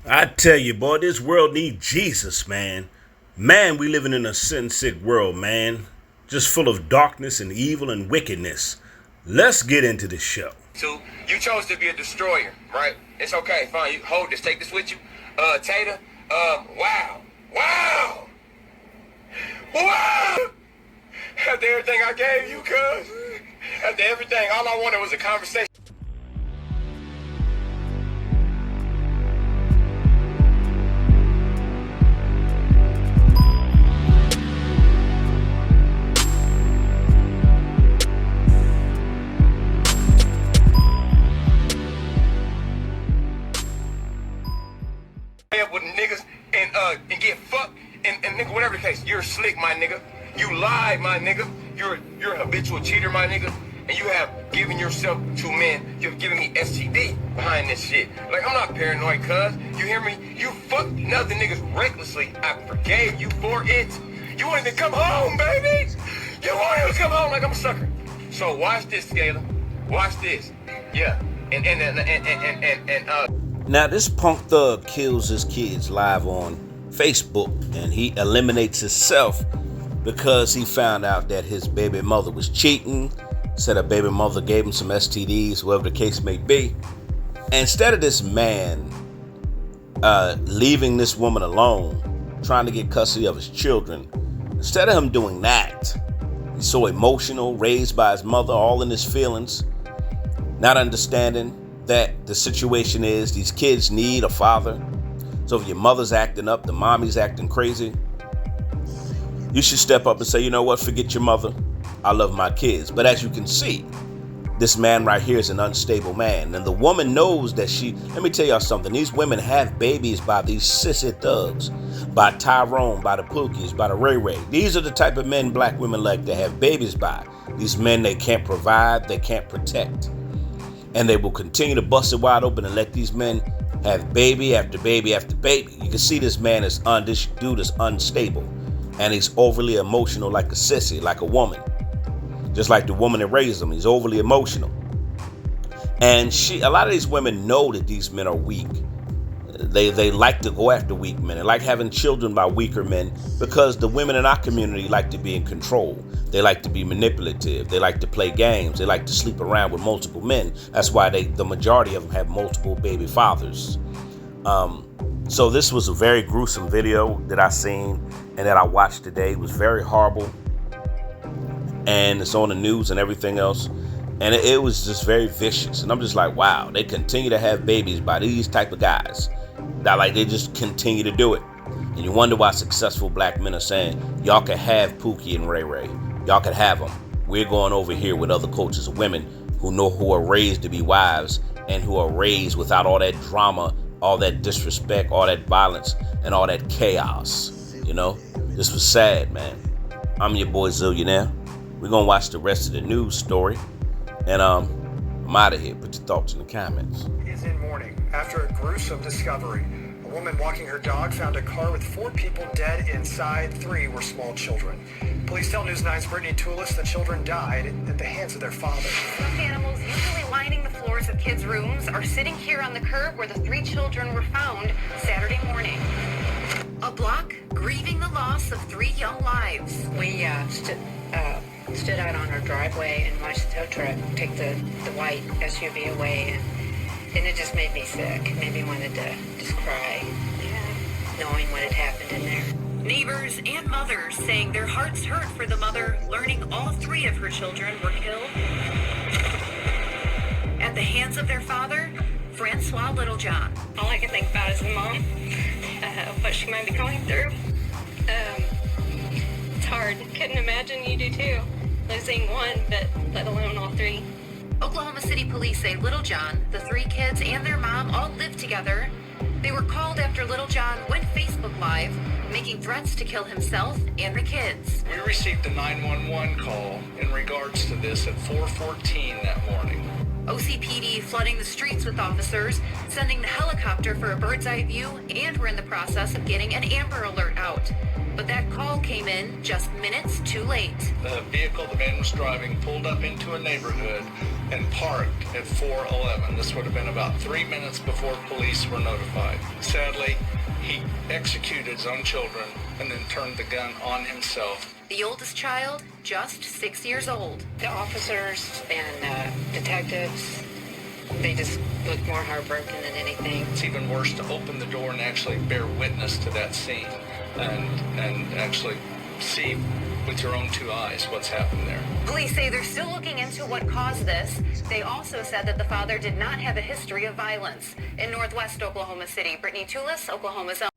I tell you, boy, this world needs Jesus, man. Man, we living in a sin-sick world, man. Just full of darkness and evil and wickedness. Let's get into the show. Two, you chose to be a destroyer, right? It's okay, fine. You hold this, take this with you. Tater, wow. After everything I gave you, cuz. After everything, all I wanted was a conversation. With niggas and get fucked and nigga, whatever the case, you're slick, my nigga. You lied, my nigga. You're a habitual cheater, my nigga. And you have given yourself to men. You've given me STD behind this shit. Like, I'm not paranoid, cuz. You hear me? You fucked another niggas recklessly. I forgave you for it. You wanted to come home, baby. You wanted to come home like I'm a sucker. So watch this, Scaler. Watch this. Yeah. Now, this punk thug kills his kids live on Facebook, and he eliminates himself because he found out that his baby mother was cheating, said a baby mother gave him some STDs, whatever the case may be. And instead of this man leaving this woman alone, trying to get custody of his children, instead of him doing that, he's so emotional, raised by his mother, all in his feelings, not understanding that the situation is these kids need a father. So if your mother's acting up, the mommy's acting crazy, you should step up and say, you know what, forget your mother. I love my kids. But as you can see, this man right here is an unstable man. And the woman knows that let me tell y'all something. These women have babies by these sissy thugs, by Tyrone, by the Pookies, by the Ray Ray. These are the type of men black women like to have babies by. These men they can't provide, they can't protect. And they will continue to bust it wide open and let these men have baby after baby after baby. You can see this dude is unstable. And he's overly emotional like a sissy, like a woman. Just like the woman that raised him. He's overly emotional. And a lot of these women know that these men are weak. They like to go after weak men. They like having children by weaker men because the women in our community like to be in control. They like to be manipulative. They like to play games. They like to sleep around with multiple men. That's why the majority of them have multiple baby fathers. So this was a very gruesome video that I seen and that I watched today. It was very horrible. And it's on the news and everything else. And it was just very vicious. And I'm just like, wow, they continue to have babies by these type of guys. They just continue to do it. And you wonder why successful black men are saying, y'all can have Pookie and Ray Ray. Y'all can have them. We're going over here with other cultures of women who are raised to be wives and who are raised without all that drama, all that disrespect, all that violence, and all that chaos. You know, this was sad, man. I'm your boy Zillionaire. We're going to watch the rest of the news story. And I'm out of here. Put your thoughts in the comments. Is in mourning after a gruesome discovery. A woman walking her dog found a car with 4 people dead inside. 3 were small children. Police tell News 9's Brittany Toulis the children died at the hands of their father. Stuffed animals usually lining the floors of kids' rooms are sitting here on the curb where the 3 children were found Saturday morning. A block grieving the loss of 3 young lives. We stood out on our driveway and watched the tow truck take the white SUV away, and it just made me sick. It made me wanted to just cry, knowing what had happened in there. Neighbors and mothers saying their hearts hurt for the mother learning all 3 of her children were killed at the hands of their father, Francois Littlejohn. All I can think about is the mom, what she might be going through. It's hard. Couldn't imagine. You do too. Losing one, but let alone all 3. Oklahoma City police say Littlejohn, the 3 kids, and their mom all lived together. They were called after Littlejohn went Facebook Live, making threats to kill himself and the kids. We received a 911 call in regards to this at 4:14 that morning. OCPD flooding the streets with officers, sending the helicopter for a bird's eye view, and we're in the process of getting an Amber Alert out. But that call came in just minutes too late. The vehicle the man was driving pulled up into a neighborhood and parked at 411. This would have been about 3 minutes before police were notified. Sadly, He executed his own children and then turned the gun on himself. The oldest child, just 6 years old. The officers and detectives, they just looked more heartbroken than anything. It's even worse to open the door and actually bear witness to that scene and actually see with your own two eyes what's happened there. Police say they're still looking into what caused this. They also said that the father did not have a history of violence. In northwest Oklahoma City, Brittany Toulis, Oklahoma's own.